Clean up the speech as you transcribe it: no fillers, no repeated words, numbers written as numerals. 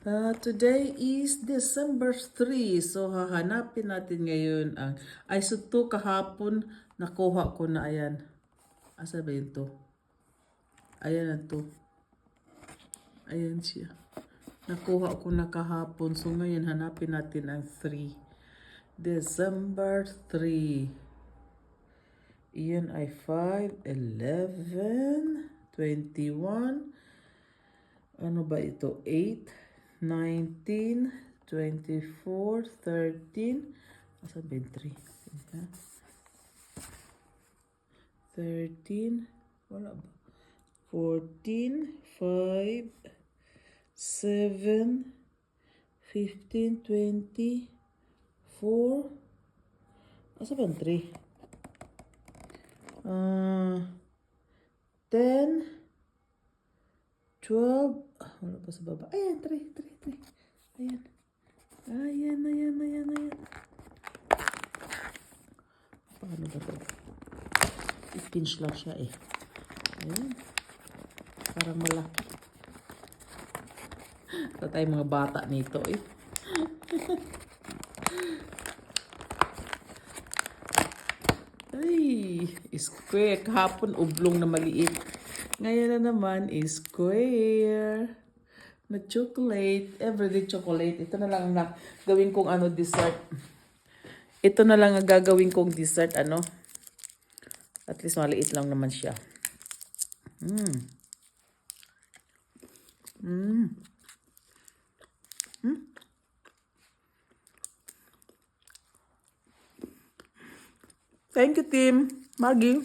Today is December 3. So, hahanapin natin ngayon ang... Ay, so to kahapon, nakuha ko na. Ayan. Asa ba yun to? Ayan na to. Ayan siya. Nakuha ko na kahapon. So, ngayon, hanapin natin ang 3. December 3. Iyan ay 5, 11, 21. Ano ba ito? 8, 19, 24, 13. Asan ba yung 3? 13. Wala ba? 14, 5, 7, 15, 20, 4. Asan ba yung 3? 10, 12. Wala pa sa baba. Ayan, 3. Ayan. Ayan. Paano ba ito? I-pinch lang siya eh. Ayan. Parang malaki. Ito tayo mga bata nito eh. Ay, square. Kahapon oblong na maliit. Ngayon na naman is square. Na chocolate. Everyday chocolate. Ito na lang na gawin kong dessert. Ito na lang ang gagawin kong dessert At least maliit lang naman siya. Thank you, Team Maggie.